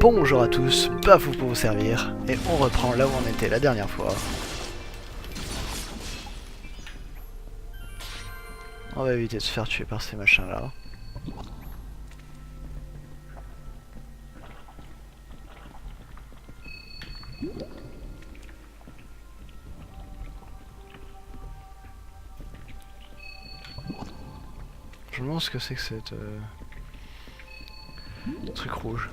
Bonjour à tous, Bafou pour vous servir, et on reprend là où on était la dernière fois. On va éviter de se faire tuer par ces machins là. Je me demande ce que c'est que cette truc rouge.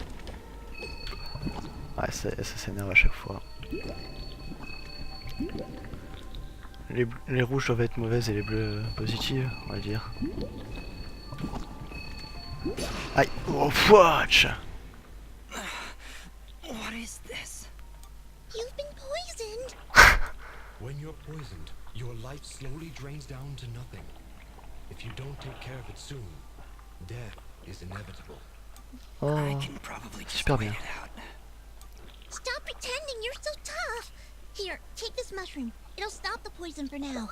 Ouais, ça s'énerve à chaque fois. Les rouges doivent être mauvaises et les bleues positives, on va dire. Aïe! Oh, watch! What is this? You've been poisoned. When you're poisoned, your life slowly drains down to nothing. If you don't take care of it soon, death is inevitable. Oh, I can probably just super wait bien. it out. Stop pretending you're so tough. Here, take this mushroom. It'll stop the poison for now.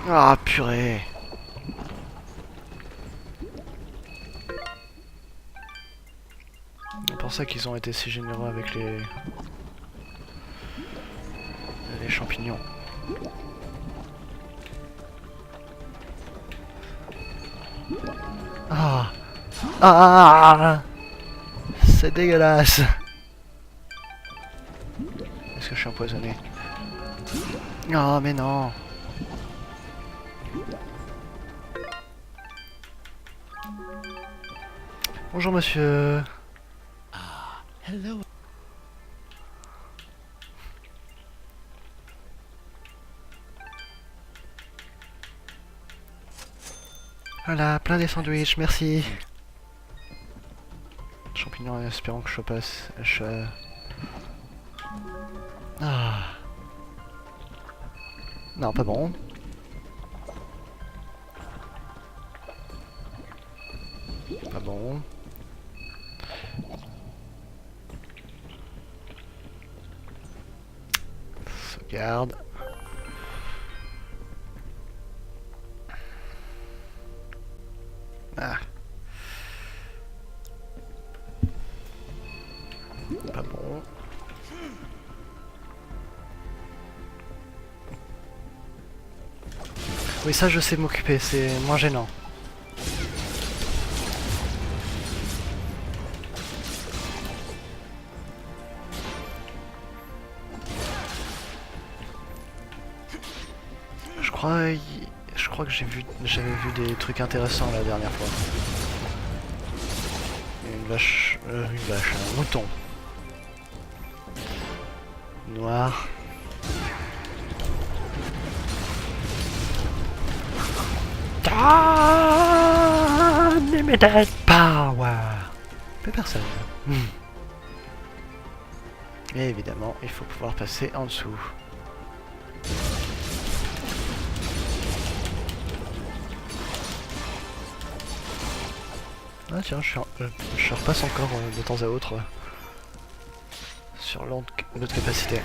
Ah, purée! C'est pour ça qu'ils ont été si généreux avec les champignons. Ah! Ah! C'est dégueulasse! Est-ce que je suis empoisonné? Oh, mais non! Bonjour monsieur. Hello. Voilà, plein des sandwichs, merci. Champignons, en espérant que je passe. Ah. Non, pas bon. Pas bon. Sauvegarde. Ah. Pas bon. Oui, ça je sais m'occuper, c'est moins gênant. Je crois que j'avais vu des trucs intéressants la dernière fois. Une vache, un mouton. Noir. Unlimited power. Plus personne. Et évidemment, il faut pouvoir passer en dessous. Ah tiens, je repasse encore de temps à autre sur l'autre capacité.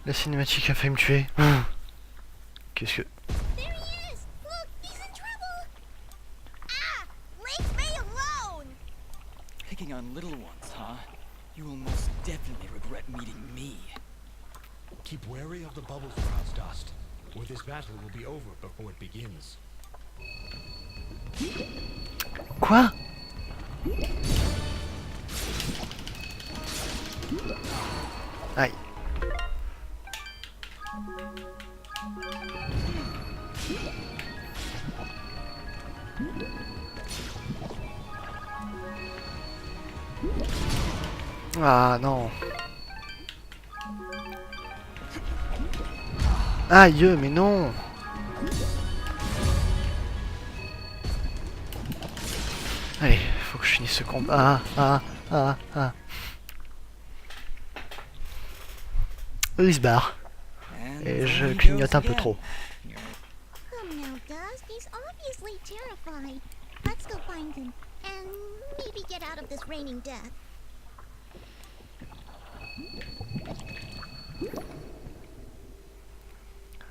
La cinématique a failli me tuer. Qu'est-ce que... There he is. Look, he's in trouble. Ah, leave me alone. Picking on little ones, huh? You will most definitely regret meeting me. Keep wary of the bubble sprouts, Dust, or this battle will be over before it begins. Quoi? Aïe. Ah non. Aïe, mais non. Allez, faut que je finisse ce combat. Ah, ah. Ah, ah. Eux, ils se barrent. And Et je there he clignote goes un peu again. trop. You're Come now, Dust. He's obviously terrified. Let's go find him and maybe get out of this raining death.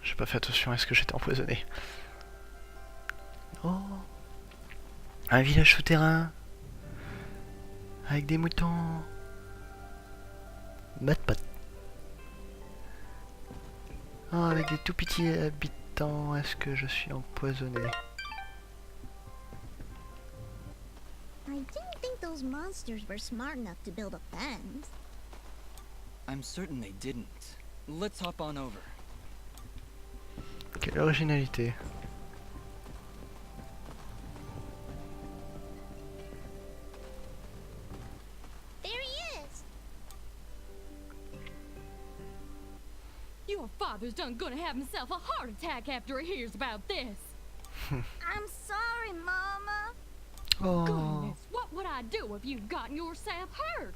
J'ai pas fait attention à ce que j'étais empoisonné. Oh, un village souterrain avec des moutons. Pat. Oh, avec des tout petits habitants. Est-ce que je suis empoisonné? I didn't think those monsters were smart enough to build a fence. I'm certain they didn't. Let's hop on over. Quelle originalité. There he is. Your father's done gonna have himself a heart attack after he hears about this. I'm sorry, Mama. Oh, Goodness, what would I do if you'd gotten yourself hurt?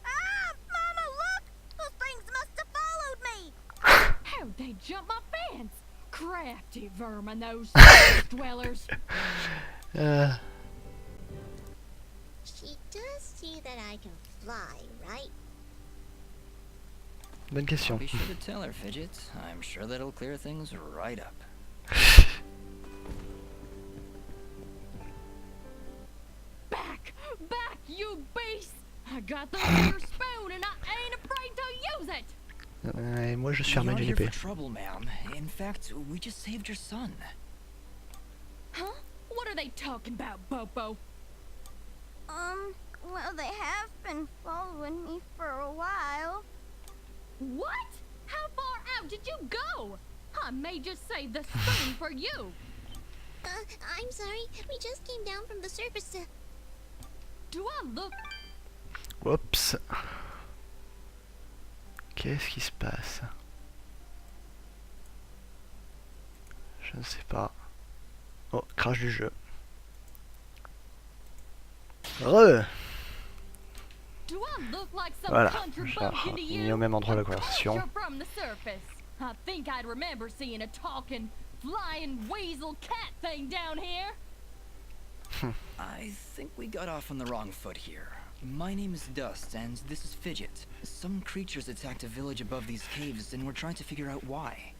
Ah, Mama, look! Those things must have followed me. How'd they jump my fence? Crafty vermin, those forest dwellers. She does see that I can fly, right? bonne question. Be sure to tell her, Fidget. I'm sure that'll clear things right up. Back, you beast! I got the your spoon and I ain't afraid to use it! Et moi je suis You're armé not d'une here for épée. trouble, ma'am. In fact, we just saved your son. Huh? What are they talking about, Bobo? Well, they have been following me for a while. What? How far out did you go? I may just save the spoon for you. I'm sorry. We just came down from the surface to... Do I look... Oups. Qu'est-ce qui se passe? Je ne sais pas. Oh, crash du jeu. Do I look like some Voilà, country genre, bumpkin to on est you? au même endroit de la Of course conversation. you're from the surface. I think I'd remember seeing a talking, flying weasel cat thing down here. I think we got off on the wrong foot here. My name is Dust, and this is Fidget. Some creatures attacked a village above these caves, and we're trying to figure out why.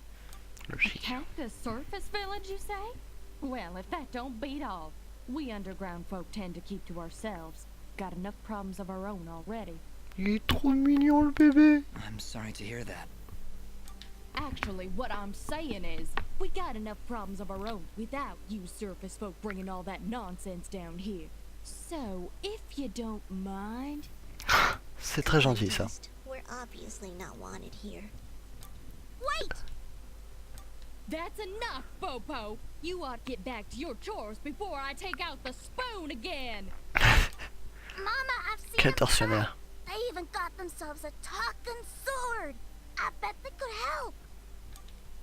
Logique. Attacked a surface village, you say? Well, if that don't beat all. We underground folk tend to keep to ourselves. Got enough problems of our own already. Il est trop mignon le bébé. I'm sorry to hear that. Actually, what I'm saying is, we got enough problems of our own without you surface folk bringing all that nonsense down here. So, if you don't mind... C'est très gentil ça. We're obviously not wanted here. Wait! That's enough, Bopo! You ought to get back to your chores before I take out the spoon again! Mama, I've seen Quel them tortionnaire. try. They even got themselves a talking sword. I bet they could help.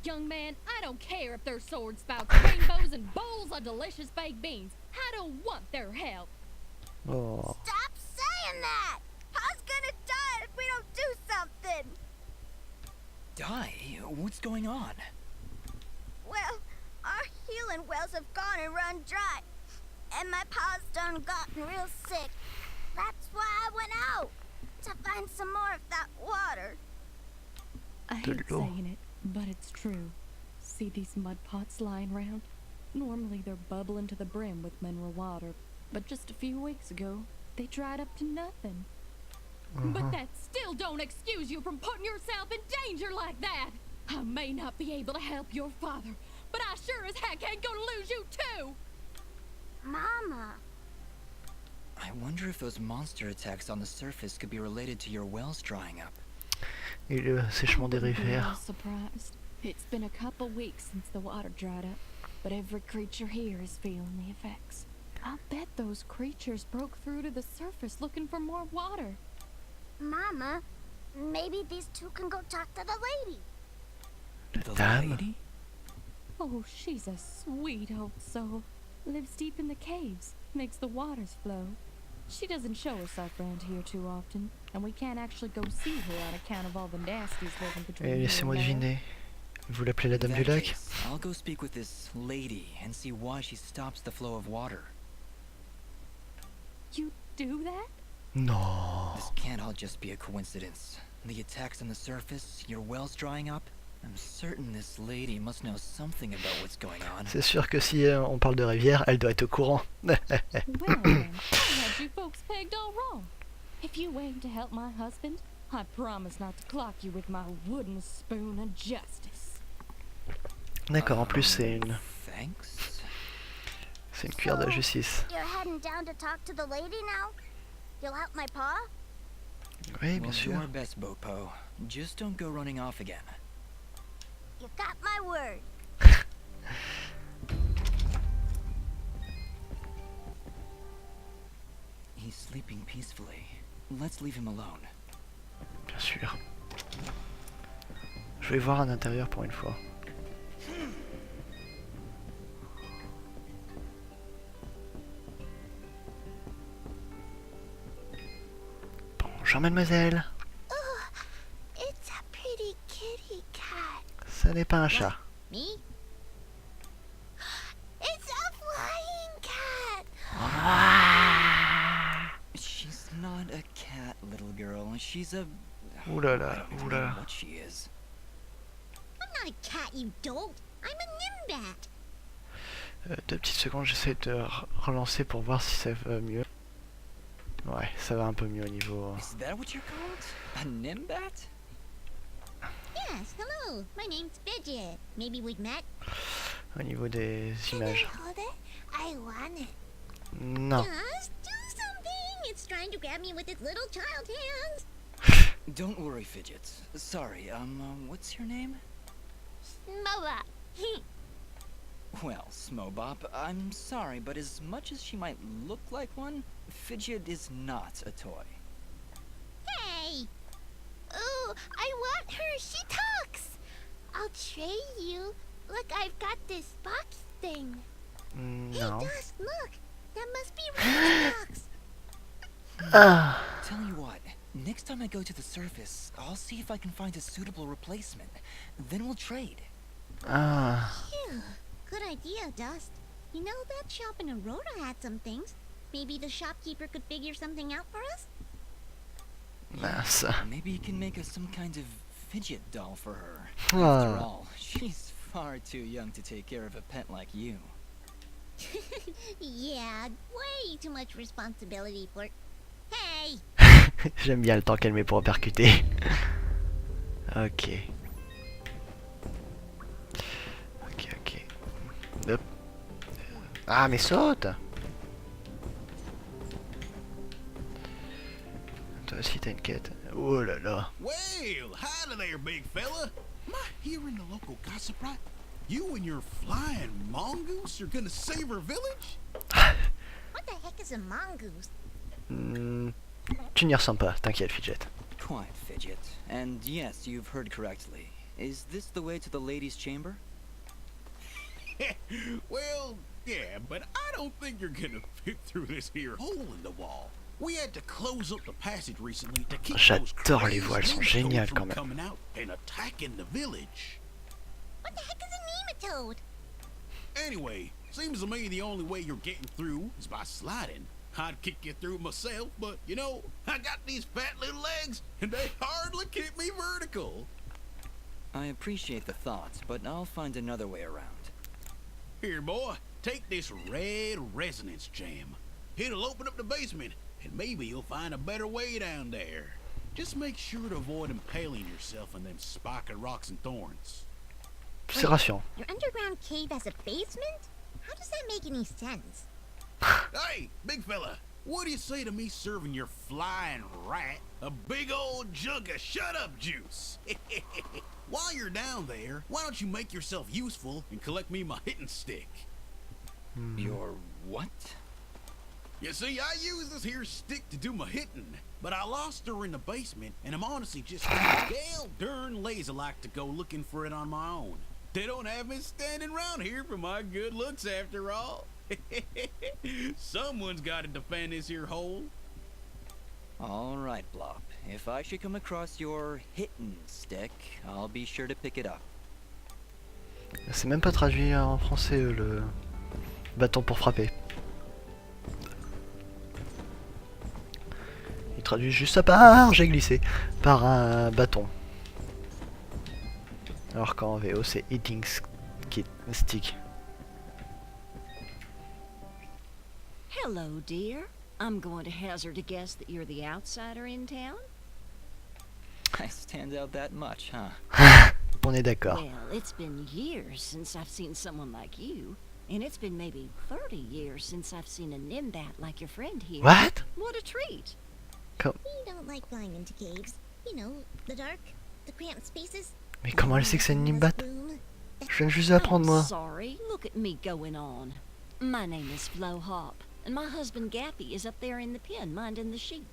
Young man, I don't care if their sword spouts rainbows and bowls of delicious baked beans. I don't want their help. Oh. Stop saying that! Pa's gonna die if we don't do something! Die? What's going on? Well, our healing wells have gone and run dry. And my pa's done gotten real sick. That's why I went out. To find some more of that water. I hate saying it, but it's true. See these mud pots lying around? Normally they're bubbling to the brim with mineral water, but just a few weeks ago, they dried up to nothing. But that still don't excuse you from putting yourself in danger like that! I may not be able to help your father, but I sure as heck ain't gonna lose you too! Mama. I wonder if those monster attacks on the surface could be related to your wells drying up. Et le séchement des Wouldn't be all rivières. surprised. It's been a couple weeks since the water dried up, but every creature here is feeling the effects. I'll bet those creatures broke through to the surface looking for more water. Mama, maybe these two can go talk to the lady. The Dame. lady? Oh, she's a sweet old soul. Lives deep in the caves, makes the waters flow. She doesn't show herself around here too often, and we can't actually go see her on account of all the nasties living between Et here laissez-moi and there. deviner. Vous l'appelez la In Dame that du Lac? case, I'll go speak with this lady and see why she stops the flow of water. You do that? Non. This can't all just be a coincidence. The attacks on the surface, your wells drying up. I'm certain this lady must know something about what's going on. C'est sûr que si on parle de rivière, elle doit être au courant. Well then, I had you folks pegged all wrong. If you aim to help my husband, I promise not to clock you with my wooden spoon of justice. D'accord, en plus c'est une cuillère de la justice. You're heading down to talk to the lady now? You'll help my paw? Oui, bien We'll do sûr. our best, Bopo. Just don't go running off again. You got my word. He's sleeping peacefully. Let's leave him alone. Bien sûr. Je vais voir à l'intérieur pour une fois. Bonjour mademoiselle. Oh, it's a pretty kitty cat. Ce n'est pas un chat. Me? It's a flying cat. She's not a cat, little girl. She's a... Ouh là I là, don't even ouh know là. what she is. I'm not a cat, you dolt. I'm a nimbat. 2 petites secondes, j'essaie de relancer pour voir si ça va mieux. Ouais, ça va un peu mieux au niveau... Is that what you're called? A nimbat? Yes, hello. My name's Fidget. Maybe we've met. Au niveau des Can I images. hold it? I want it. Non. Just do something. It's trying to grab me with its little child hands. Don't worry, Fidget. Sorry, what's your name? Moa. Well, Smobop, I'm sorry, but as much as she might look like one, Fidget is not a toy. Hey. Ooh, I want her. She talks. I'll trade you. Look, I've got this box thing. Non. Hey, Dust, look. That must be Rain's box. Ah. Tell you what, next time I go to the surface, I'll see if I can find a suitable replacement. Then we'll trade. Ah. Phew. Good idea, Dust. You know, that shop in Aurora had some things. Maybe the shopkeeper could figure something out for us? Mince. Maybe you can make us some kind of fidget doll for her. Ah. After all, she's far too young to take care of a pet like you. Yeah, way too much responsibility for... Hey! J'aime bien le temps qu'elle met pour percuter. Ok. Ok. Hop. Ah, mais saute! Toi aussi t'as une quête. Oh là là. Well, hi there, big fella. Am I hearing the local gossip right? You and your flying mongoose are gonna save our village? What the heck is a mongoose? Tu n'y ressembles pas, t'inquiète, Fidget. Quiet, Fidget. And yes, you've heard correctly. Is this the way to the ladies' chamber? Well, yeah, but I don't think you're gonna fit through this here hole in the wall. We had to close up the passage recently to keep those J'adore les crazy voix, elles sont nematodes géniales from quand même. coming out and attacking the village. What the heck is a nematode? Anyway, seems to me the only way you're getting through is by sliding. I'd kick you through myself, but you know, I got these fat little legs, and they hardly keep me vertical. I appreciate the thought, but I'll find another way around. Here, boy, take this red resonance gem. It'll open up the basement, and maybe you'll find a better way down there. Just make sure to avoid impaling yourself on them spiky rocks and thorns. C'est rassurant. Your underground cave has a basement? How does that make any sense? Hey, big fella, what do you say to me serving your flying rat a big old jug of shut-up juice? While you're down there, why don't you make yourself useful and collect me my hitting stick? Your what? You see, I use this here stick to do my hitting, but I lost her in the basement, and I'm honestly just too gal darn lazy like to go looking for it on my own. They don't have me standing around here for my good looks after all. Someone's got to defend this here hole. All right, Blop. If I should come across your hitting stick, I'll be sure to pick it up. C'est même pas traduit en français le bâton pour frapper. Il traduit juste à part, j'ai glissé, par un bâton. Alors qu'en VO c'est hitting stick. Hello, dear. I'm going to hazard a guess that you're the outsider in town? I stand out that much, huh? On est d'accord. Well, it's been years since I've seen someone like you. And it's been maybe 30 years since I've seen a nimbat like your friend here. What? What a treat. We don't like flying into caves. You know, the dark, the cramped spaces. Mais comment elle sait que c'est une nimbat? Room. Je viens juste d'apprendre moi. Sorry, look at me going on. My name is Flo Hop, and my husband Gappy is up there in the pen minding the sheep.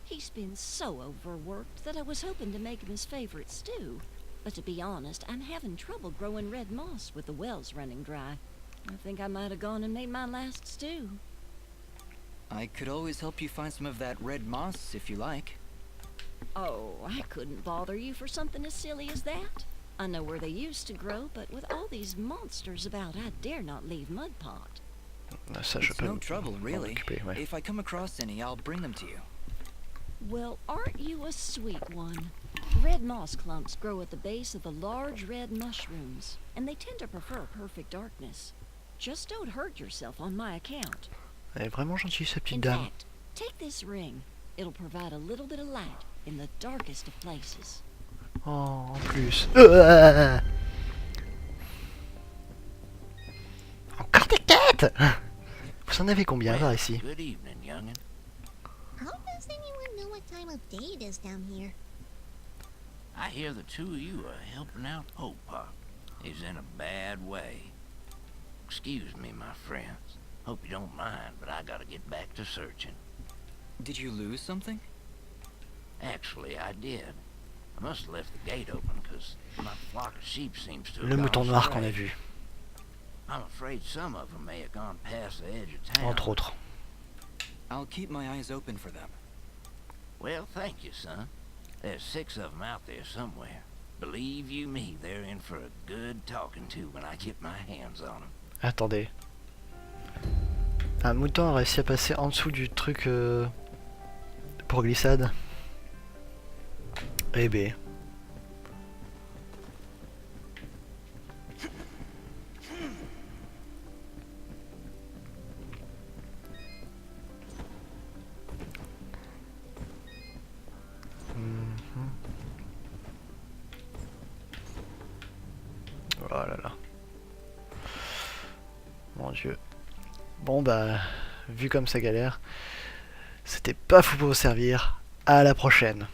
He's been so overworked that I was hoping to make him his favorite stew. But to be honest, I'm having trouble growing red moss with the wells running dry. I think I might have gone and made my last stew. I could always help you find some of that red moss if you like. Oh, I couldn't bother you for something as silly as that. I know where they used to grow, but with all these monsters about, I dare not leave Mud Pot. Ça, je It's peux no trouble, really. m'occuper, ouais. If I come across any, I'll bring them to you. Well, aren't you a sweet one? Red moss clumps grow at the base of the large red mushrooms, and they tend to prefer perfect darkness. Just don't hurt yourself on my account. Elle est vraiment gentille cette petite In dame. fact, take this ring. It'll provide a little bit of light in the darkest of places. Oh, en plus. Encore des quêtes. Vous en avez combien par ici? Good evening, youngin. How does anyone know what time of day it is down here? I hear the two of you are helping out Pope Pop. He's in a bad way. Excuse me, my friends. Hope you don't mind, but I gotta get back to searching. Did you lose something? Actually, I did. I must have left the gate open, because my flock of sheep seems to have Le gone mouton noir astray. qu'on a vu, I'm afraid some of them may have gone past the edge of town. entre autres. I'll keep my eyes open for them. Well, thank you, son. There's 6 of them out there somewhere. Believe you me, they're in for a good talking to when I get my hands on them. Attendez. Un mouton a réussi à passer en dessous du truc pour glissade. Eh ben. Oh là là. Mon dieu. Bon bah, vu comme ça galère, c'était pas fou pour vous servir. À la prochaine.